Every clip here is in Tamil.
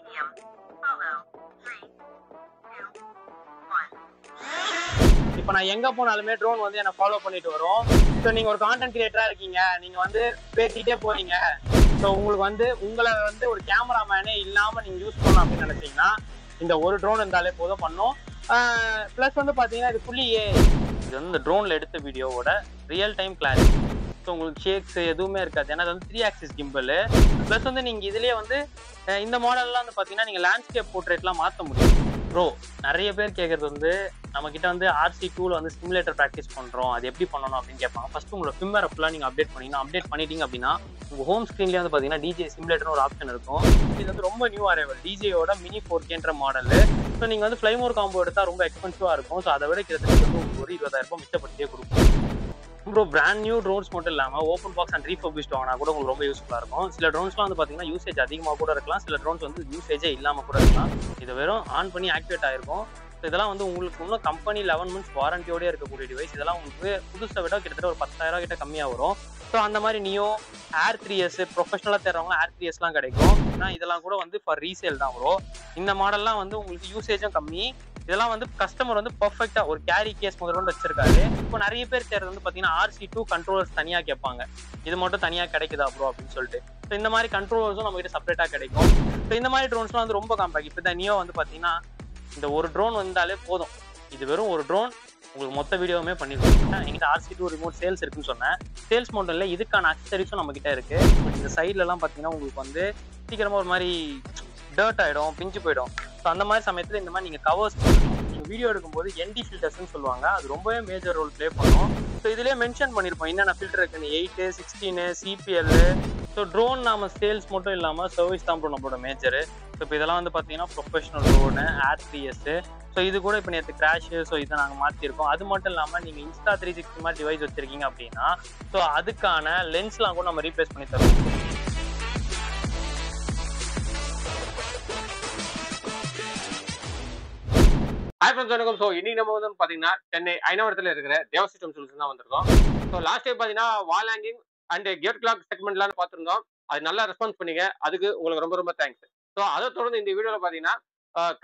medium. Follow. 3, 2, 1. இப்போ நான் எங்க போனாலுமே ட்ரோன் வந்து என்ன ஃபாலோ பண்ணிட்டு வரும். ஸோ நீங்க ஒரு கான்டென்ட் கிரியேட்டரா இருக்கீங்க, நீங்க வந்து பேசிக்கிட்டே போறீங்க. ஸோ உங்களுக்கு வந்து உங்களை வந்து ஒரு கேமராமேனே இல்லாம நீங்க யூஸ் பண்ணணும் அப்படின்னு நினைச்சீங்கன்னா இந்த ஒரு ட்ரோன் இருந்தாலே போதும் பண்ணும். ப்ளஸ் வந்து பாத்தீங்கன்னா இது ஃபுல்லி இது வந்து இந்த ட்ரோன்ல எடுத்த வீடியோவோட ரியல் டைம் கிளாரிட்டி. ஸோ உங்களுக்கு ஷேக்ஸ் எதுவுமே இருக்காது, ஏன்னா அது வந்து 3 ஆக்சிஸ் கிம்பிள். ப்ளஸ் வந்து நீங்க இதுலயே வந்து இந்த மாடல்லாம் வந்து பாத்தீங்கன்னா நீங்க லேண்ட்ஸ்கேப் போர்ட்ரேட்லாம் மாற்ற முடியும். ப்ரோ நிறைய பேர் கேட்கறது வந்து நம்ம கிட்ட வந்து RC2ல வந்து சிமுலேட்டர் ப்ராக்டிஸ் பண்றோம், அது எப்படி பண்ணணும் அப்படின்னு கேட்பாங்க. ஃபர்ஸ்ட் உங்களோட ஃபிம்மரை ஃபுல்லாக நீங்க அப்டேட் பண்ணிட்டீங்க அப்படின்னா உங்க ஹோம் ஸ்க்ரீன்லேயே வந்து பாத்தீங்கன்னா டிஜே சிமுலேட்டர்னு ஒரு ஆப்ஷன் இருக்கும். இது வந்து ரொம்ப நியூ அரைவல் டிஜேயோட மினி 4Kன்ற மாடல். ஸோ நீங்க வந்து ஃப்ளைமோர் காம்போ எடுத்தா ரொம்ப எக்ஸ்பென்சிவா இருக்கும். ஸோ அதை விட கிட்டத்தட்ட வந்து ஒரு 20,000 ரூபாய் மிச்சப்படுத்தியே கொடுக்கும். ப்ரோ பிராண்ட் நியூ ட்ரோன்ஸ் மட்டும் இல்லாமல் ஓப்பன் பாக்ஸ் அண்ட் ரீஃபர்பிஷ்ட் வாங்கினா கூட உங்களுக்கு ரொம்ப யூஸ்ஃபுல்லாக இருக்கும். சில ட்ரோன்ஸ்லாம் வந்து பார்த்தீங்கன்னா யூசேஜ் அதிகமாக கூட இருக்கலாம், சில ட்ரோன்ஸ் வந்து யூசேஜே இல்லாமல் கூட இருக்கலாம். இது வெறும் ஆன் பண்ணி ஆக்டிவேட் ஆயிருக்கும். ஸோ இதெல்லாம் வந்து உங்களுக்கு இன்னும் கம்பெனி 11 months வாரண்டியோடய இருக்கக்கூடிய டிவைஸ். இதெல்லாம் உங்களுக்கு புதுசை விட கிட்டத்தட்ட ஒரு 10,000 கிட்ட கம்மியாக வரும். ஸோ அந்த மாதிரி நியோ Air3s ப்ரொஃபஷனலாக தேடுறவங்க Air3sலாம் கிடைக்கும். ஆனால் இதெல்லாம் கூட வந்து ஃபார் ரீசேல் தான் வரும். இந்த மாடல்லாம் வந்து உங்களுக்கு யூசேஜும் கம்மி. இதெல்லாம் வந்து கஸ்டமர் வந்து பர்ஃபெக்டா ஒரு கேரி கேஸ் முதல்ல வச்சிருக்காரு. இப்போ நிறைய பேர் தேர்றது வந்து பாத்தீங்கன்னா RC2 கண்ட்ரோலர்ஸ் தனியா கேட்பாங்க, இது மட்டும் தனியா கிடைக்குதா ப்ரோ அப்படின்னு சொல்லிட்டு. ஸோ இந்த மாதிரி கண்ட்ரோலர்ஸும் நம்ம கிட்ட செப்பரேட்டா கிடைக்கும். ஸோ இந்த மாதிரி ட்ரோன்ஸ்லாம் வந்து ரொம்ப காம்பேக்ட். இப்போ இந்த நியோ வந்து பாத்தீங்கன்னா இந்த ஒரு ட்ரோன் வந்தாலே போதும், இது வெறும் ஒரு ட்ரோன் உங்களுக்கு மொத்த வீடியோவுமே பண்ணிருக்கோம். எங்கிட்ட RC2 ரிமோட் சேல்ஸ் இருக்குன்னு சொன்னேன். சேல்ஸ் மட்டும் இல்லை, இதுக்கான அக்சசரிஸும் நம்ம கிட்ட இருக்கு. இந்த சைட்ல எல்லாம் பாத்தீங்கன்னா உங்களுக்கு வந்து சீக்கிரமா ஒரு மாதிரி டர்ட் ஆயிடும், பிஞ்சு போயிடும். ஸோ அந்த மாதிரி சமயத்தில் இந்த மாதிரி நீங்கள் கவர்ஸ் நீங்கள் வீடியோ எடுக்கும்போது ND ஃபில்டர்ஸ்ன்னு சொல்லுவாங்க, அது ரொம்பவே மேஜர் ரோல் ப்ளே பண்ணும். ஸோ இதுலேயே மென்ஷன் பண்ணியிருப்போம் என்னென்ன ஃபில்டர் இருக்குன்னு, 8, 16, CPL. ஸோ ட்ரோன் நாம சேல்ஸ் மட்டும் இல்லாமல் சர்வீஸ் தான் ப்ரோ நம்மளோட மேஜரு. ஸோ இப்போ இதெல்லாம் வந்து பார்த்தீங்கன்னா ப்ரொஃபஷனல் ட்ரோனு Air3s. ஸோ இது கூட இப்போ நேற்று கிராஷு, ஸோ இதை நாங்கள் மாற்றிருக்கோம். அது மட்டும் இல்லாமல் நீங்கள் Insta360 மாதிரி டிவைஸ் வச்சுருக்கீங்க அப்படின்னா ஸோ அதுக்கான லென்ஸ்லாம் கூட நம்ம ரீப்ளேஸ் பண்ணி தருவோம். ஹாய் ஃப்ரெண்ட்ஸ், வணக்கம். ஸோ இன்னைக்கு நம்ம வந்து பார்த்தீங்கன்னா சென்னை ஐநாவரத்தில் இருக்கிற தேவ சிஸ்டம் சொல்யூஷன் தான் வந்திருக்கோம். ஸோ லாஸ்ட் டைம் பார்த்தீங்கன்னா wall hanging and gear clock செக்மெண்ட்லாம் பார்த்துருந்தோம். அது நல்லா ரெஸ்பான்ஸ் பண்ணீங்க, அதுக்கு உங்களுக்கு ரொம்ப ரொம்ப தேங்க்ஸ். ஸோ அதை தொடர்ந்து இந்த வீடியோவில் பார்த்தீங்கன்னா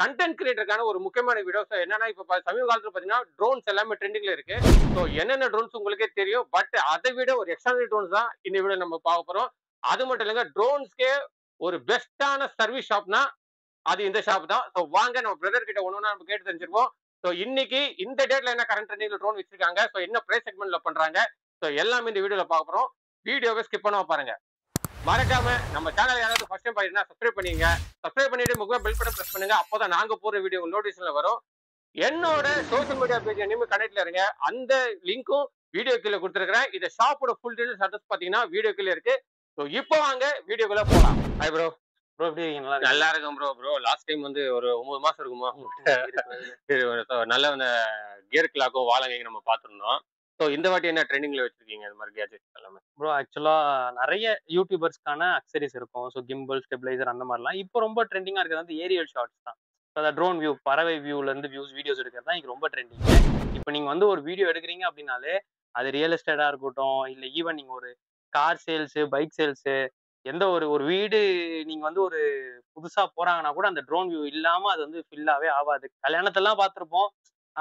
கண்டென்ட் கிரியேட்டருக்கான ஒரு முக்கியமான வீடியோ. ஸோ என்னன்னா இப்போ சமீப காலத்தில் பார்த்தீங்கன்னா ட்ரோன்ஸ் எல்லாமே ட்ரெண்டிங்ல இருக்கு. ஸோ என்னென்ன ட்ரோன்ஸ் உங்களுக்கே தெரியும், பட் அதை விட ஒரு எக்ஸ்ட்ரானரி ட்ரோன்ஸ் தான் இந்த வீடியோ நம்ம பார்க்க போகிறோம். அது மட்டும் இல்லைங்க, ட்ரோன்ஸ்க்கே ஒரு பெஸ்டான சர்வீஸ் ஷாப்னா அது இந்த ஷாப் தான். ஸோ வாங்க நம்ம பிரதர் கிட்ட ஒன்று நம்ம கேட்டு தெரிஞ்சிருப்போம். ஸோ இன்னைக்கு இந்த டேட்ல என்ன கரண்ட் ட்ரெண்டிங்ல ட்ரோன் வச்சிருக்காங்க, ஸோ என்ன பிரைஸ் செக்மெண்ட்ல பண்றாங்க, ஸோ எல்லாமே இந்த வீடியோல பார்க்க போறோம். வீடியோவை ஸ்கிப் பண்ணாம பாருங்க. மறக்காம நம்ம சேனல் யாராவது ஃபர்ஸ்ட் டைம் பாத்தீங்கன்னா சப்ஸ்கிரைப் பண்ணிங்க. சப்ஸ்கிரைப் பண்ணிட்டு முக்கிய பெல் பட்டன் பிரஸ் பண்ணுங்க, அப்போதான் நாங்க போற வீடியோ நோட்டிஃபிகேஷன்ல வரும். என்னோட சோஷியல் மீடியா பேஜ் இனிமே கனெக்ட்ல இருங்க, அந்த லிங்க்கும் வீடியோ கீழே கொடுத்துருக்கேன். இந்த ஷாப்போட ஃபுல் டீடைல்ஸ் அட்ரஸ் பாத்தீங்கன்னா வீடியோ கீழே இருக்கு. ஸோ இப்போ வாங்க வீடியோக்குள்ள போலாம். Hi bro. ப்ரோ எப்படி இருக்கீங்களா? நல்லா இருக்கும் ப்ரோ. ப்ரோ லாஸ்ட் டைம் வந்து ஒரு 9 மாசம் இருக்குமா நல்ல அந்த கியர் கிளாக்கும் வாலங்கையும் நம்ம பார்த்துருந்தோம். ஸோ இந்த வாட்டி என்ன ட்ரெண்டிங்ல வச்சிருக்கீங்க இந்த மாதிரி கேஜெட்ஸ் எல்லாமே? ப்ரோ ஆக்சுவலா நிறைய யூடியூபர்ஸ்க்கான அக்சரிஸ் இருக்கும். ஸோ கிம்பிள், ஸ்டெபிளைசர் அந்த மாதிரிலாம். இப்போ ரொம்ப ட்ரெண்டிங்கா இருக்கிறது வந்து ஏரியல் ஷார்ட்ஸ் தான். ஸோ ட்ரோன் வியூ, பறவை வியூல இருந்து வீடியோஸ் எடுக்கிறது தான் இங்க ரொம்ப ட்ரெண்டிங். இப்போ நீங்க வந்து ஒரு வீடியோ எடுக்கிறீங்க அப்படின்னாலே அது ரியல் எஸ்டேட்டா இருக்கட்டும், இல்லை ஈவன் நீங்க ஒரு கார் சேல்ஸு, பைக் சேல்ஸு, எந்த ஒரு வீடு நீங்க வந்து ஒரு புதுசா போறாங்கன்னா கூட அந்த ட்ரோன் வியூ இல்லாம அது வந்து ஃபில்லாவே ஆகாது. கல்யாணத்தெல்லாம் பார்த்துருப்போம்,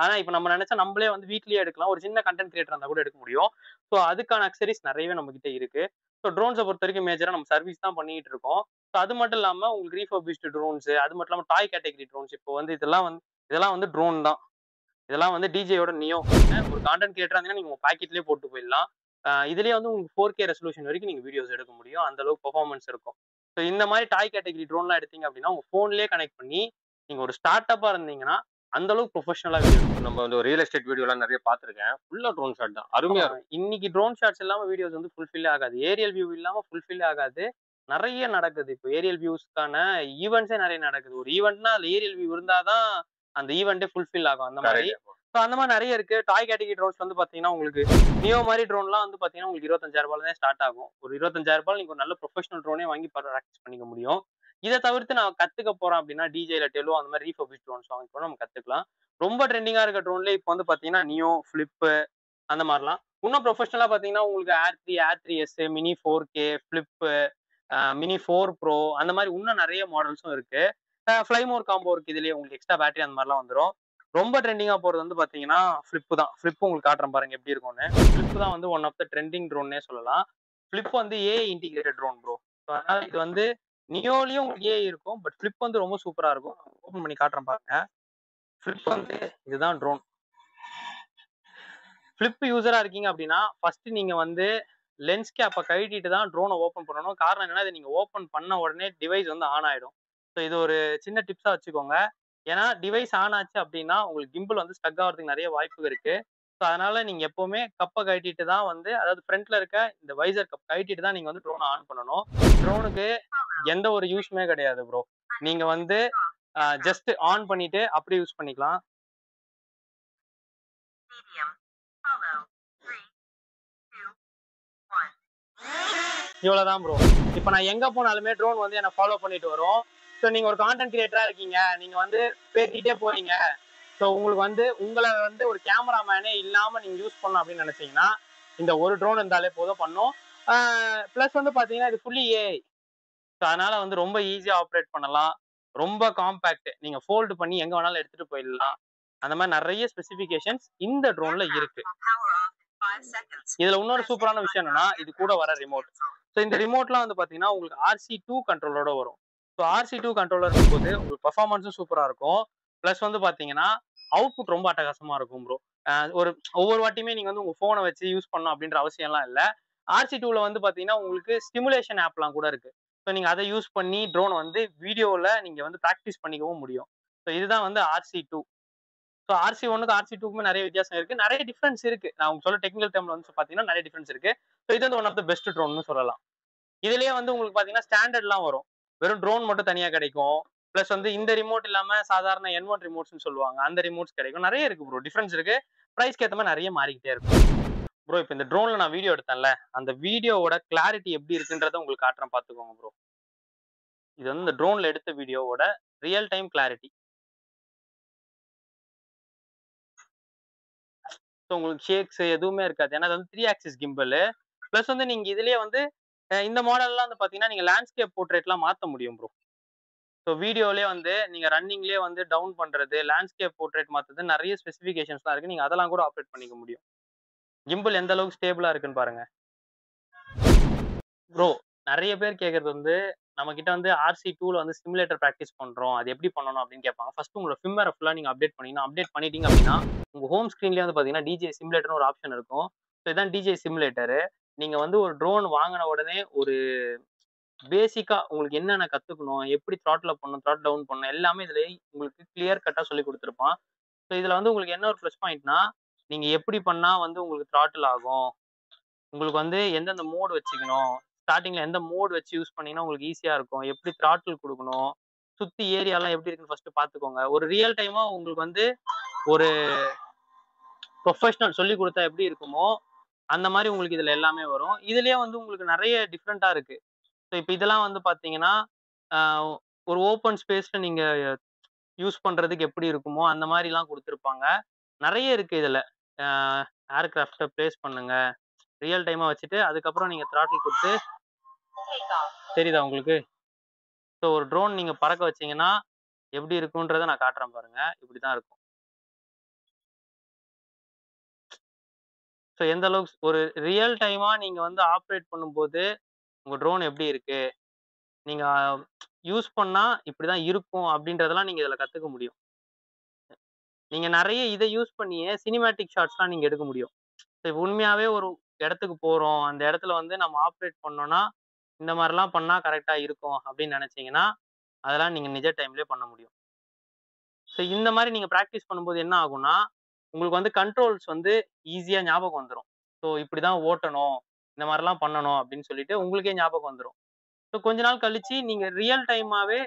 ஆனா இப்ப நம்ம நினைச்சா நம்மளே வந்து வீட்லயே எடுக்கலாம். ஒரு சின்ன கண்டென்ட் கிரியேட்டர் இருந்தா கூட எடுக்க முடியும். ஸோ அதுக்கான அக்சரிஸ் நிறையவே நம்ம கிட்ட இருக்கு. ஸோ ட்ரோன்ஸை பொறுத்த வரைக்கும் மேஜரா நம்ம சர்வீஸ் தான் பண்ணிட்டு இருக்கோம். ஸோ அது மட்டும் இல்லாம உங்களுக்கு ரீஃபர்பிஷ்டு ட்ரோன்ஸ், அது மட்டும் இல்லாம டாய் கேட்டகரி ட்ரோன்ஸ், இப்போ வந்து இதெல்லாம் வந்து ட்ரோன் தான். இதெல்லாம் வந்து டிஜேயோட நியோ. ஒரு கான்டென்ட் கிரியேட்டரா இருந்தீங்கன்னா நீங்க உங்க பாக்கெட்லயே போட்டு போயிடலாம். இதுலயே வந்து உங்களுக்கு 4K ரெசல்யூஷன் வரைக்கும் நீங்க வீடியோஸ் எடுக்க முடியும், அந்த அளவுக்கு பெர்ஃபார்மன்ஸ் இருக்கும். ஸோ இந்த மாதிரி டாய் கேட்டகரி ட்ரோன்லாம் எடுத்தீங்க அப்படின்னா உங்க ஃபோன்லயே கனெக்ட் பண்ணி நீங்க ஒரு ஸ்டார்ட் அப்பா இருந்தீங்கன்னா அந்த அளவுக்கு ப்ரொஃபஷனலா வீடியோ. நம்ம வந்து ரியல் எஸ்டேட் வீடியோலாம் நிறைய பார்த்துருக்கேன், ஃபுல்லா ட்ரோன் ஷாட் தான், அருமையா இருக்கும். இன்னைக்கு ட்ரோன் ஷாட்ஸ் இல்லாம வீடியோஸ் வந்து ஃபுல்ஃபில் ஆகாது, ஏரியல் வியூ இல்லாம ஃபுல்ஃபில் ஆகாது. நிறைய நடக்குது இப்போ ஏரியல் வியூஸ்க்கான ஈவெண்ட்ஸே நிறைய நடக்குது. ஒரு ஈவெண்ட்னா அதுல ஏரியல் வியூ இருந்தாதான் அந்த ஈவெண்ட்டே ஃபுல்ஃபில் ஆகும். அந்த மாதிரி ஸோ அந்த மாதிரி நிறைய இருக்கு. டாய் கேட்டகரி ட்ரோன்ஸ் வந்து பாத்தீங்கன்னா உங்களுக்கு நியோ மாதிரி ட்ரோன்லாம் வந்து பாத்தீங்கன்னா உங்களுக்கு 25,000 ரூபாயில தான் ஸ்டார்ட் ஆகும். ஒரு 25,000 ரூபாய் நீங்க ஒரு நல்ல ப்ரொஃபஷனல் ட்ரோனே வாங்கி ப்ராக்டிஸ் பண்ணிக்க முடியும். இதை தவிர்த்து நான் கத்துக்க போறேன் அப்படின்னா டிஜேல டெலோ அந்த மாதிரி ரீஃபர்பிஷ் ட்ரோன்ஸ் வாங்கி கூட நம்ம கத்துக்கலாம். ரொம்ப ட்ரெண்டிங்கா இருக்க ட்ரோன்ல இப்போ வந்து பாத்தீங்கன்னா நியோ, ஃபிளிப் அந்த மாதிரிலாம். இன்னும் ப்ரொஃபஷனலா பாத்தீங்கன்னா உங்களுக்கு Air3s, mini 4K, flip, mini 4 Pro அந்த மாதிரி இன்னும் நிறைய மாடல்ஸும் இருக்கு. ஃப்ளைமோர் காம்போ இருக்கு, இதுலயே உங்களுக்கு எக்ஸ்ட்ரா பேட்டரி அந்த மாதிரிலாம் வந்துடும். ரொம்ப ட்ரெண்டிங்கா போறது வந்து பாத்தீங்கன்னா ஃபிளிப் தான். ஃபிளிப் உங்களுக்கு காட்டுறேன் பாருங்க எப்படி இருக்கும்னு. ஃபிளிப் தான் வந்து ஒன் ஆஃப் த ட்ரெண்டிங் ட்ரோன்னே சொல்லலாம். ஃபிளிப் வந்து ஏஐ இன்டிகிரேட்டட் ட்ரோன் ப்ரோ. அதனால இது வந்து நியோலயும் உங்களுக்கு ஏஐ இருக்கும், பட் ஃபிளிப் வந்து ரொம்ப சூப்பரா இருக்கும். ஓபன் பண்ணி காட்டுறேன் பாருங்க. ஃபிளிப் வந்து இதுதான் ட்ரோன். ஃபிளிப் யூசரா இருக்கீங்க அப்படின்னா ஃபர்ஸ்ட் நீங்க வந்து லென்ஸ் கேப்பை கழட்டிட்டு தான் ட்ரோனை ஓப்பன் பண்ணணும். காரணம் என்னன்னா, இதை நீங்க ஓப்பன் பண்ண உடனே டிவைஸ் வந்து ஆன் ஆயிடும். ஸோ இது ஒரு சின்ன டிப்ஸா வச்சுக்கோங்க. ஏன்னா டிவைஸ் ஆன் ஆச்சு அப்படின்னா உங்களுக்கு கிம்பிள் வந்து ஸ்டக் ஆகிறதுக்கு நிறைய வாய்ப்பு இருக்கு. ஸோ அதனால நீங்க எப்பவுமே கப்பை கழட்டிட்டு தான் வந்து, அதாவது ஃப்ரண்ட்ல இருக்க இந்த வைசர் கப் கழட்டிட்டு தான் நீங்க வந்து ட்ரோனை ஆன் பண்ணணும். ட்ரோனுக்கு எந்த ஒரு யூஸ்மே கிடையாது ப்ரோ. நீங்க வந்து ஜஸ்ட் ஆன் பண்ணிட்டு அப்படியே யூஸ் பண்ணிக்கலாம். medium, follow, 3, 2, 1. இவ்வளவுதான் ப்ரோ. இப்போ நான் எங்க போனாலுமே ட்ரோன் வந்து என்ன ஃபாலோ பண்ணிட்டு வரும். ஸோ நீங்க ஒரு கான்டென்ட் கிரியேட்டரா இருக்கீங்க, நீங்க வந்து பேசிட்டே போறீங்க. ஸோ உங்களுக்கு வந்து உங்களை வந்து ஒரு கேமராமேனே இல்லாம நீங்க யூஸ் பண்ணணும் அப்படின்னு நினைச்சீங்கன்னா இந்த ஒரு ட்ரோன் இருந்தாலே போதும் பண்ணும். பிளஸ் வந்து பாத்தீங்கன்னா இது ஃபுல்லி ஏஐ. ஸோ அதனால வந்து ரொம்ப ஈஸியா ஆப்ரேட் பண்ணலாம். ரொம்ப காம்பேக்ட், நீங்க ஃபோல்டு பண்ணி எங்க வேணாலும் எடுத்துட்டு போயிடலாம். அந்த மாதிரி நிறைய ஸ்பெசிஃபிகேஷன்ஸ் இந்த ட்ரோன்ல இருக்கு. Power off in 5 seconds. இதுல இன்னொரு சூப்பரான விஷயம் என்னன்னா, இது கூட வர ரிமோட். ஸோ இந்த ரிமோட்லாம் வந்து பாத்தீங்கன்னா உங்களுக்கு RC2 கண்ட்ரோலோட வரும். ஸோ RC2 கண்ட்ரோலர் இருக்கும்போது உங்களுக்கு பெர்ஃபார்மன்ஸும் சூப்பரா இருக்கும். பிளஸ் வந்து பாத்தீங்கன்னா அவுட்புட் ரொம்ப அட்டகாசமா இருக்கும் ப்ரோ. ஒரு ஒவ்வொரு வாட்டியுமே நீங்க வந்து உங்க போனை வச்சு யூஸ் பண்ணணும் அப்படின்ற அவசியம்லாம் இல்லை. RC2ல வந்து பாத்தீங்கன்னா உங்களுக்கு ஸ்டிமுலேஷன் ஆப்லாம் கூட இருக்கு. ஸோ நீங்க அதை யூஸ் பண்ணி ட்ரோன் வந்து வீடியோவில் நீங்க வந்து ப்ராக்டிஸ் பண்ணிக்கவும் முடியும். ஸோ இதுதான் வந்து RC2. ஸோ RC1க்கு RC2க்குமே நிறைய வித்தியாசம் இருக்கு, நிறைய டிஃபரன்ஸ் இருக்கு. நான் உங்களுக்கு சொல்ல டெக்னிக்கல் டேர்ம்ல வந்து பாத்தீங்கன்னா நிறைய டிஃபரன்ஸ் இருக்கு. ஸோ இது வந்து ஒன் ஆஃப் த பெஸ்ட் ட்ரோன்னு சொல்லலாம். இதுலயே வந்து உங்களுக்கு பாத்தீங்கன்னா ஸ்டாண்டர்ட்லாம் வரும். வெறும் ட்ரோன் மட்டும் தனியா கிடைக்கும். பிளஸ் வந்து இந்த ரிமோட் இல்லாம சாதாரண N1 ரிமோட்ஸ்னு சொல்லுவாங்க, அந்த ரிமோட்ஸ் கிடைக்கும். நிறைய இருக்கு ப்ரோ, டிஃபரன்ஸ் இருக்கு. பிரைஸ்க்கு ஏற்ற மாதிரி நிறைய மாறிக்கிட்டே இருக்கும் ப்ரோ. இப்போ இந்த ட்ரோன்ல நான் வீடியோ எடுத்தேன்ல, அந்த வீடியோவோட கிளாரிட்டி எப்படி இருக்குன்றத உங்களுக்கு காட்டுறேன் பாத்துக்கோங்க ப்ரோ. இது வந்து இந்த ட்ரோன்ல எடுத்த வீடியோவோட ரியல் டைம் கிளாரிட்டி. ஸோ உங்களுக்கு ஷேக்ஸ் எதுவுமே இருக்காது. ஏன்னா அது வந்து 3 ஆக்சிஸ் கிம்பிள். பிளஸ் வந்து நீங்க இதுலயே வந்து இந்த மாடல்லாம் வந்து பாத்தீங்கன்னா நீங்க லேண்ட்ஸ்கேப் போர்ட்ரேட்லாம் மாத்த முடியும் ப்ரோ. ஸோ வீடியோலேயே வந்து நீங்க ரன்னிங்லேயே வந்து டவுன் பண்றது, லேண்ட்ஸ்கேப் போர்ட்ரேட் மாத்துறது, நிறைய ஸ்பெசிஃபிகேஷன்ஸ்லாம் இருக்கு. நீங்க அதெல்லாம் கூட ஆப்ரேட் பண்ணிக்க முடியும். கிம்பிள் எந்த அளவுக்கு ஸ்டேபிளா இருக்குன்னு பாருங்க ப்ரோ. நிறைய பேர் கேட்கறது வந்து நம்ம கிட்ட வந்து RC2ல வந்து சிமுலேட்டர் ப்ராக்டிஸ் பண்றோம், அது எப்படி பண்ணணும் அப்படின்னு கேட்பாங்க. ஃபர்ஸ்ட் உங்களோட ஃபிம்மரை ஃபுல்லா நீங்க அப்டேட் பண்ணிக்கணும். அப்டேட் பண்ணிட்டீங்க அப்படின்னா உங்க ஹோம் ஸ்கிரீன்லேயே வந்து பாத்தீங்கன்னா டிஜே சிமுலேட்டர்னு ஒரு ஆப்ஷன் இருக்கும். ஸோ இதான் டிஜே சிமுலேட்டர். நீங்க வந்து ஒரு ட்ரோன் வாங்கின உடனே ஒரு பேசிக்கா உங்களுக்கு என்னென்ன கத்துக்கணும், எப்படி த்ராட்டில் பண்ணணும், த்ராட் டவுன் பண்ணணும், எல்லாமே இதுல உங்களுக்கு கிளியர் கட்டா சொல்லி கொடுத்துருப்பான். ஸோ இதுல வந்து உங்களுக்கு என்ன ஒரு ப்ளஸ் பாயிண்ட்னா, நீங்க எப்படி பண்ணா வந்து உங்களுக்கு த்ராட்டில் ஆகும், உங்களுக்கு வந்து எந்தெந்த மோடு வச்சுக்கணும், ஸ்டார்டிங்ல எந்த மோடு வச்சு யூஸ் பண்ணீங்கன்னா உங்களுக்கு ஈஸியா இருக்கும், எப்படி த்ராட்டில் கொடுக்கணும், சுத்தி ஏரியாலாம் எப்படி இருக்குன்னு ஃபர்ஸ்ட் பாத்துக்கோங்க. ஒரு ரியல் டைமா உங்களுக்கு வந்து ஒரு ப்ரொஃபஷனல் சொல்லி கொடுத்தா எப்படி இருக்குமோ அந்த மாதிரி உங்களுக்கு இதுல எல்லாமே வரும். இதுலயே வந்து உங்களுக்கு நிறைய டிஃப்ரெண்டா இருக்கு. ஸோ இப்போ இதெல்லாம் வந்து பாத்தீங்கன்னா ஒரு ஓப்பன் ஸ்பேஸ்ல நீங்க யூஸ் பண்றதுக்கு எப்படி இருக்குமோ அந்த மாதிரிலாம் கொடுத்துருப்பாங்க. நிறைய இருக்கு இதுல. ஏர்கிராஃப்டை பிளேஸ் பண்ணுங்க, ரியல் டைமா வச்சுட்டு அதுக்கப்புறம் நீங்க த்ராட்டில் கொடுத்து, தெரியுதா உங்களுக்கு? ஸோ ஒரு ட்ரோன் நீங்க பறக்க வச்சீங்கன்னா எப்படி இருக்குன்றத நான் காட்டுறேன் பாருங்க. இப்படிதான் இருக்கும். ஸோ எந்த அளவுக்கு ஒரு ரியல் டைமா நீங்க வந்து ஆப்ரேட் பண்ணும்போது உங்க ட்ரோன் எப்படி இருக்கு, நீங்க யூஸ் பண்ணா இப்படிதான் இருக்கும் அப்படின்றதெல்லாம் நீங்க இதுல கத்துக்க முடியும். நீங்க நிறைய இதை யூஸ் பண்ணியே சினிமேட்டிக் ஷாட்ஸ்லாம் நீங்க எடுக்க முடியும். உண்மையாவே ஒரு இடத்துக்கு போறோம், அந்த இடத்துல வந்து நம்ம ஆப்ரேட் பண்ணோம்னா இந்த மாதிரிலாம் பண்ணா கரெக்டா இருக்கும் அப்படின்னு நினைச்சீங்கன்னா அதெல்லாம் நீங்க நிஜ டைம்லயே பண்ண முடியும். ஸோ இந்த மாதிரி நீங்க ப்ராக்டிஸ் பண்ணும்போது என்ன ஆகும்னா உங்களுக்கு வந்து கண்ட்ரோல்ஸ் வந்து ஈஸியா ஞாபகம் வந்துடும். ஸோ இப்படிதான் ஓட்டணும், இந்த மாதிரிலாம் பண்ணணும் அப்படின்னு சொல்லிட்டு உங்களுக்கே ஞாபகம் வந்துடும். ஸோ கொஞ்ச நாள் கழிச்சு நீங்க ரியல் டைமாவே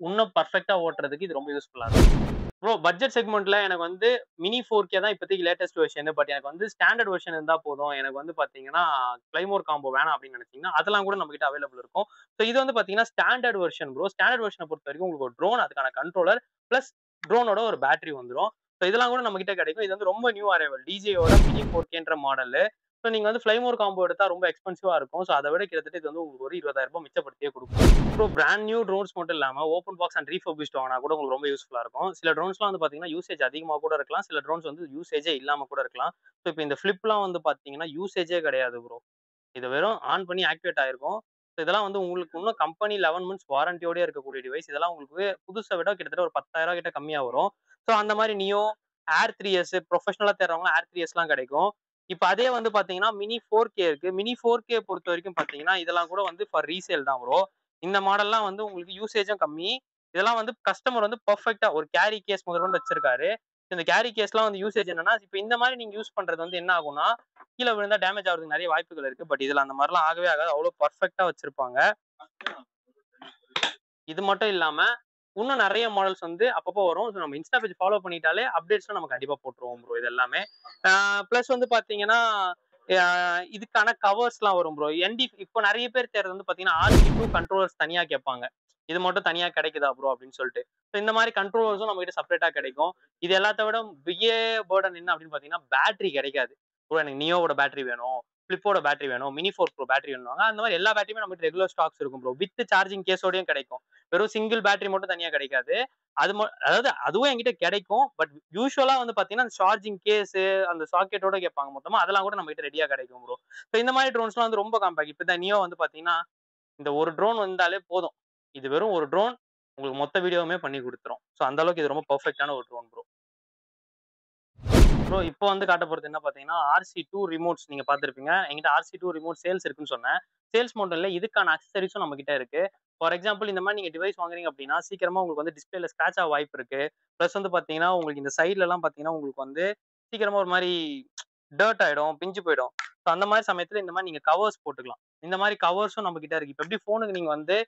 இன்னும் பர்ஃபெக்டா ஓட்டுறதுக்கு இது ரொம்ப யூஸ்ஃபுல்லா இருக்கும் ப்ரோ. பட்ஜெட் செக்மெண்ட்ல எனக்கு வந்து மினி 4K தான் இப்போதைக்கு லேட்டஸ்ட் வெர்ஷன். பட் எனக்கு வந்து ஸ்டாண்டர்ட் வெர்ஷன் இருந்தா போதும், எனக்கு வந்து பாத்தீங்கன்னா ஃப்ளைமோர் காம்போ வேணாம் அப்படின்னு நினைச்சீங்கன்னா அதெல்லாம் கூட நம்ம கிட்ட அவைலபிள் இருக்கும். ஸோ இது வந்து பாத்தீங்கன்னா ஸ்டாண்டர்ட் வெர்ஷன் ப்ரோ. ஸ்டாண்டர்ட் வெர்ஷனை பொறுத்த வரைக்கும் உங்களுக்கு ஒரு ட்ரோன், அதுக்கான கண்ட்ரோலர் பிளஸ் ட்ரோனோட ஒரு பேட்டரி வந்துடும். ஸோ இதெல்லாம் கூட நம்ம கிட்ட கிடைக்கும். இது வந்து ரொம்ப நியூ அரைவல், டிஜேயோட மினி 4Kன்ற மாடல். ஸோ நீங்க வந்து ஃப்ளைமோர் காம்போ எடுத்தா ரொம்ப எக்ஸ்பென்சிவா இருக்கும். ஸோ அத விட கிட்டத்தட்ட இது வந்து உங்களுக்கு ஒரு 20,000 மிச்சப்படுத்தியே குடுக்கும். ப்ரோ பிராண்ட் நியூ ட்ரோன்ஸ் மட்டும் இல்லாம ஓப்பன் பாக்ஸ் அண்ட் ரீஃபர்பிஷ்ட் வாங்குனா கூட உங்களுக்கு ரொம்ப யூஸ்ஃபுல்லா இருக்கும். சில ட்ரோன்ஸ்லாம் வந்து பார்த்தீங்கன்னா, யூசேஜ் அதிகமா கூட இருக்கலாம். சில ட்ரோன்ஸ் வந்து யூசேஜே இல்லாம கூட இருக்கலாம். ஸோ இப்ப இந்த ஃபிளிப்லாம் வந்து பார்த்தீங்கன்னா, யூசேஜே கிடையாது ப்ரோ. இது வெறும் ஆன் பண்ணி ஆக்டிவேட் ஆயிருக்கும். ஸோ இதெல்லாம் வந்து உங்களுக்கு இன்னும் கம்பெனி 11 மந்த்ஸ் வாரண்டியோடயே இருக்கக்கூடிய டிவைஸ். இதெல்லாம் உங்களுக்கு புதுச விட கிட்டத்தட்ட ஒரு 10,000 கிட்ட கம்மியா வரும். ஸோ அந்த மாரி நியோ, ஏர் 3S ப்ரொஃபஷனலா தேடுறவங்க ஏர் 3Sலாம் கிடைக்கும். இப்ப அதே வந்து பார்த்தீங்கன்னா, மினி 4K இருக்கு. மினி 4K பொறுத்தவரைக்கும் பார்த்தீங்கன்னா, இதெல்லாம் கூட வந்து ஃபார் ரீசேல் தான் ப்ரோ. இந்த மாடல்லாம் வந்து உங்களுக்கு யூசேஜும் கம்மி. இதெல்லாம் வந்து கஸ்டமர் வந்து பெர்ஃபெக்ட்டா ஒரு கேரி கேஸ் முதற்கொண்டு வச்சிருக்காரு. இந்த கேரி கேஸ்லாம் வந்து யூசேஜ் என்னன்னா, இப்ப இந்த மாரி நீங்க யூஸ் பண்றது வந்து என்ன ஆகும்னா, கீழ விழுந்தா டேமேஜ் ஆகுறதுக்கு நெறைய வாய்ப்புகள் இருக்கு. பட் இதுல அந்த மாரிலாம் ஆகவே ஆகாது. அவ்ளோ பெர்ஃபெக்ட்டா வச்சிருப்பாங்க. இது மட்டும் இல்லாம, இன்னும் நெறைய மாடல்ஸ் வந்து அப்பப்போ வரும். ஸோ நம்ம இன்ஸ்டா பேஜ் ஃபாலோ பண்ணிட்டாலே அப்டேட்ஸ்லாம் நம்ம கண்டிப்பா போட்டுருவோம் ப்ரோ இது எல்லாமே. பிளஸ் வந்து பார்த்தீங்கன்னா, அ இதுக்கான கவர்ஸ்லாம் வரும் ப்ரோ. இப்போ நெறைய பேர் தேடுறது வந்து பார்த்தீங்கன்னா, RC2 கண்ட்ரோலர்ஸ் தனியா கேட்பாங்க. இது மட்டும் தனியா கிடைக்குதா ப்ரோ அப்படின்னு சொல்லிட்டு. ஸோ இந்த மாரி கண்ட்ரோலர்ஸும் நம்மகிட்ட செப்பரேட்டா கிடைக்கும். இது எல்லாத்த விட பிக்கே பர்டன் என்ன அப்படின்னு பார்த்தீங்கன்னா, பேட்டரி கிடைக்காது. ப்ரோ எனக்கு நியோவோட பேட்டரி வேணும். ஃபிளிப்போட பேட்டரி வேணும். மினி 4 ப்ரோ பேட்டரி வேணும்னுவாங்க. அந்த மாரி எல்லா பேட்டரியுமே நம்மகிட்ட ரெகுலர் ஸ்டாக்ஸ் இருக்கும் ப்ரோ. வித் சார்ஜிங் கேஸோடயும் கிடைக்கும். வெறும் சிங்கிள் பேட்டரி மட்டும் தனியா கிடைக்காது. அதாவது அதுவும் என்கிட்ட கிடைக்கும். பட் யூசுவலா வந்து பார்த்தீங்கன்னா, அந்த சார்ஜிங் கேஸு, அந்த சாக்கெட்டோட கேட்பாங்க மொத்தமா. அதெல்லாம் கூட நம்மகிட்ட ரெடியா கிடைக்கும் ப்ரோ. ஸோ இந்த மாரி ட்ரோன்ஸ்லாம் வந்து ரொம்ப காம்பேக்ட். இப்ப இந்த நியோ வந்து பார்த்தீங்கன்னா, இந்த ஒரு ட்ரோன் வந்தாலே போதும். இது வெறும் ஒரு ட்ரோன் உங்களுக்கு மொத்த வீடியோவுமே பண்ணி குடுத்துரும். ஸோ அந்த அளவுக்கு இது ரொம்ப பெர்ஃபெக்ட்டான ஒரு ட்ரோன் ப்ரோ. ப்ரோ இப்போ வந்து காட்ட போறது என்ன பார்த்தீங்கன்னா, RC2 ரிமோட்ஸ் நீங்க பார்த்திருப்பீங்க. என்கிட்ட RC2 ரிமோட் சேல்ஸ் இருக்குன்னு சொன்னேன். சேல்ஸ் மட்டும் இல்ல, இதுக்கான அக்சஸரீஸும் நம்மகிட்ட இருக்கு. ஃபார் எக்ஸாம்பிள் இந்த மாரி நீங்க டிவைஸ் வாங்குறீங்க அப்படின்னா, சீக்கிரமா உங்களுக்கு வந்து டிஸ்ப்ளேல ஸ்க்ராட்ச் ஆக வாய்ப்பு இருக்கு. பிளஸ் வந்து பார்த்தீங்கன்னா, உங்களுக்கு இந்த சைட்லலாம் பார்த்தீங்கன்னா, உங்களுக்கு வந்து சீக்கிரமா ஒரு மாரி டர்ட் ஆயிடும், பிஞ்சு போயிடும். ஸோ அந்த மாரி சமயத்துல இந்த மாரி நீங்க கவர்ஸ் போட்டுக்கலாம். இந்த மாரி கவர்ஸும் நம்மகிட்ட இருக்கு. இப்ப எப்படி ஃபோனுக்கு நீங்க வந்து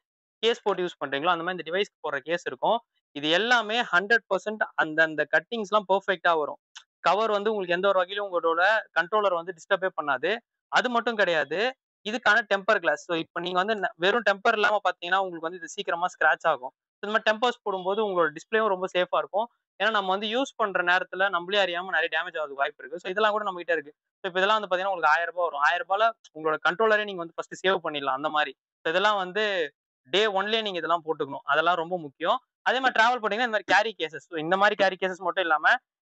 கேஸ் போட்டு யூஸ் பண்றீங்களோ, அந்த மாரி இந்த டிவைஸ்க்கு போடுற கேஸ் இருக்கும். இது எல்லாமே 100% அந்த கட்டிங்ஸ்லாம் பெர்ஃபெக்ட்டா வரும். கவர் வந்து உங்களுக்கு எந்த ஒரு வகையிலும் உங்களோட கண்ட்ரோலர் வந்து டிஸ்டர்பே பண்ணாது. அது மட்டும் கிடையாது. இதுக்கான டெம்பர் கிளாஸ். ஸோ இப்ப நீங்க வந்து வெறும் டெம்பர் இல்லாம பார்த்தீங்கன்னா, உங்களுக்கு வந்து இது சீக்கிரமா ஸ்க்ராட்ச் ஆகும். இந்த மாரி டெம்பர்ஸ் போடும்போது உங்களோட டிஸ்ப்ளேவும் ரொம்ப சேஃபா இருக்கும். ஏன்னா நம்ம வந்து யூஸ் பண்ற நேரத்துல நம்மளே அறியாம நெறைய டேமேஜ் ஆகுறதுக்கு வாய்ப்பு இருக்கு. ஸோ இதெல்லாம் கூட நம்மகிட்ட இருக்கு. ஸோ இப்ப இதெல்லாம் வந்து பார்த்தீங்கன்னா, உங்களுக்கு ரூ. 1000 வரும். ரூ. 1000ல உங்களோட கண்ட்ரோலரே நீங்க வந்து ஃபர்ஸ்ட் சேவ் பண்ணிடலாம் அந்த மாரி. ஸோ இதெல்லாம் வந்து டே 1லயே நீங்க இதெல்லாம் போட்டுக்கணும். அதெல்லாம் ரொம்ப முக்கியம். அதே மாரி டிராவல் பண்ணீங்கன்னா, இந்த மாரி கேரி கேஸஸ். ஸோ இந்த மாரி கேரி கேஸஸ் மட்டும் இல்லாம,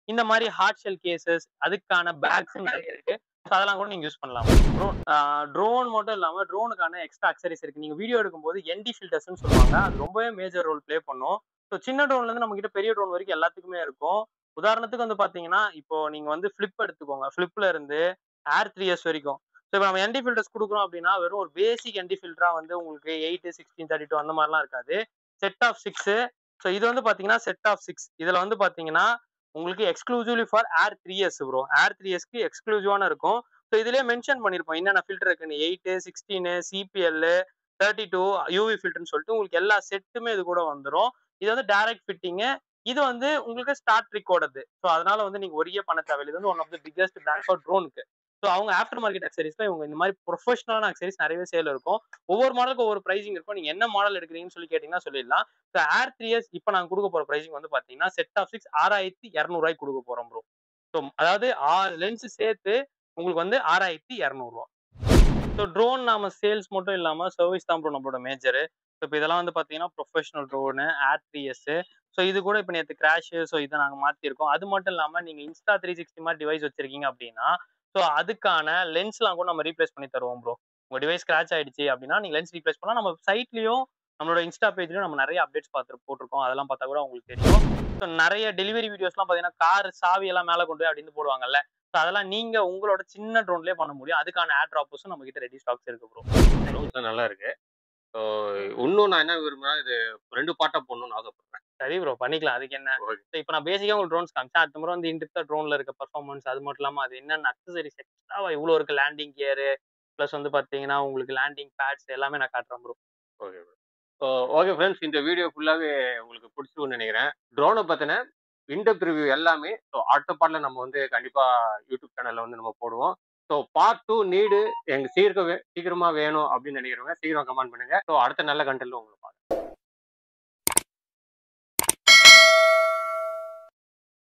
இந்த மாரி ஹார்ட் ஷெல் கேஸஸ் அதுக்கான பேக்ஸும் நெறைய இருக்கு. ஸோ அதெல்லாம் கூட நீங்க யூஸ் பண்ணலாம். ட்ரோன் மட்டும் இல்லாம ட்ரோனுக்கான எக்ஸ்ட்ரா அக்சஸரீஸ் இருக்கு. நீங்க வீடியோ எடுக்கும்போது ND ஃபில்டர்ஸ்ன்னு சொல்லுவாங்க. அது ரொம்பவே மேஜர் ரோல் ப்ளே பண்ணும். ஸோ சின்ன ட்ரோன்ல இருந்து நம்ம கிட்ட பெரிய ட்ரோன் வரைக்கும் எல்லாத்துக்குமே இருக்கும். உதாரணத்துக்கு வந்து பார்த்தீங்கன்னா, இப்போ நீங்க வந்து ஃபிளிப் எடுத்துக்கோங்க. ஃபிளிப்ல இருந்து ஏர் 3S வரைக்கும். ஸோ இப்ப நம்ம ND ஃபில்டர்ஸ் குடுக்குறோம் அப்படின்னா, வெறும் ஒரு பேசிக் ND ஃபில்டரா வந்து உங்களுக்கு 8, 16, 32 அந்த மாரிலாம் இருக்காது. Set of 6. ஸோ இது வந்து பார்த்தீங்கன்னா, செட் ஆஃப் 6. இதுல வந்து பார்த்தீங்கன்னா, உங்களுக்கு exclusively for Air 3S bro. Air 3Sக்கு எக்ஸ்க்ளூசிவான இருக்கும். ஸோ இதுலயே மென்ஷன் பண்ணியிருப்போம். என்னென்ன ஃபில்டர் இருக்குன்னு 8, 16, CPL, 32, UV ஃபில்டர்ன்னு சொல்லிட்டு உங்களுக்கு எல்லா செட்டுமே இது கூட வந்துரும். இது வந்து டைரக்ட் ஃபிட்டிங்கு. இது வந்து உங்களுக்கு ஸ்டார்ட் ட்ரிக்கோடது. ஸோ அதனால வந்து நீங்க ஒரியே பண்ண தேவையில்ல. இது வந்து one of the biggest brand for ட்ரோனுக்கு. ஸோ அவங்க ஆஃப்டர் மார்க்கெட் அக்சஸரீஸ்ல இவங்க இந்த மாரி ப்ரொஃபஷனலான அக்சஸரீஸ் நெறையவே சேல் இருக்கும். ஒவ்வொரு மாடலுக்கு ஒவ்வொரு பிரைசிங் இருக்கும். நீங்க என்ன மாடல் எடுக்கிறீங்கன்னு சொல்லி கேட்டீங்கன்னா சொல்லிடலாம். ஸோ ஏர் 3S இப்ப நாங்க குடுக்க போற பிரைசிங் வந்து பார்த்தீங்கன்னா, செட் ஆஃப் 6 ரூ. 6,200 குடுக்க போறோம் ப்ரோ. ஸோ அதாவது 6 லென்ஸ் சேர்த்து உங்களுக்கு வந்து ரூ. 6,200. ஸோ ட்ரோன் நாம சேல்ஸ் மட்டும் இல்லாம சர்வீஸ் தான் ப்ரோ நம்மளோட மேஜரு. ஸோ இப்ப இதெல்லாம் வந்து பார்த்தீங்கன்னா, ப்ரொஃபஷனல் ட்ரோனு, ஏர் 3S. ஸோ இது கூட இப்ப நேத்து கிராஷு ஸோ இத நாங்க மாத்தியிருக்கோம். அது மட்டும் இல்லாம நீங்க Insta 360 மாரி டிவைஸ் வச்சிருக்கீங்க அப்படின்னா, ஸோ அதுக்கான லென்ஸ்லாம் கூட நம்ம ரீப்ளேஸ் பண்ணி தருவோம் ப்ரோ. உங்க டிவைஸ் ஸ்க்ராட்ச் ஆயிடுச்சு அப்படின்னா, நீங்க லென்ஸ் ரீப்ளேஸ் பண்ணலாம். நம்ம சைட்லயும் நம்மளோட Insta பேஜ்லயும் நம்ம நெறைய அப்டேட்ஸ் போட்டுருக்கோம். அதெல்லாம் பார்த்தா கூட உங்களுக்கு தெரியும். ஸோ நெறைய டெலிவரி வீடியோஸ்லாம் பார்த்தீங்கன்னா, கார் சாவி எல்லாம் மேல கொண்டு போய் அப்படின்னு போடுவாங்கல்ல. ஸோ அதெல்லாம் நீங்க உங்களோட சின்ன ட்ரோன்லயே பண்ண முடியும். அதுக்கான ஏர் ட்ராப்பர்ஸும் நம்ம கிட்ட ரெடி ஸ்டாக்ஸ் இருக்கு ப்ரோ. ட்ரோன்ஸ்லாம் நல்லா இருக்கு. ஸோ இன்னும் நான் என்ன விரும்புறேன்னா, இது 2 பார்ட்டா போடணும்னு ஆசைப்படுறேன். சரி ப்ரோ பண்ணிக்கலாம். அதுக்கு என்ன? ஓகே. ஸோ இப்ப நான் பேசிக்கா உங்களுக்கு ட்ரோன்ஸ் காமிச்சேன். அடுத்த முறை வந்து இன்டெப்த்தா ட்ரோன்ல இருக்க பெர்ஃபார்மன்ஸ் அது மட்டும் இல்லாம அது என்னென்ன அக்சஸரீஸ் எக்ஸ்ட்ராவா இவ்ளோ இருக்கு லேண்டிங் கியரு, பிளஸ் வந்து பார்த்தீங்கன்னா, உங்களுக்கு லேண்டிங் பேட்ஸ் எல்லாமே நான் காட்டுறேன் bro. Okay bro. So okay friends, இந்த வீடியோ ஃபுல்லாவே உங்களுக்கு பிடிச்சிருக்கும்னு நினைக்கிறேன். ட்ரோனை பத்தின இன்டெப்த் ரிவ்யூ எல்லாமே அடுத்த பார்ட்ல நம்ம வந்து கண்டிப்பா யூடியூப் சேனல்ல வந்து நம்ம போடுவோம். ஸோ பார்ட் 2 நீடு எங்க சீக்கிரமா வேணும் அப்படின்னு நினைக்கிறவங்க சீக்கிரம் கமெண்ட் பண்ணுங்க. ஸோ அடுத்த நல்ல கண்டென்ட்ல உங்களை பார்க்கலாம்.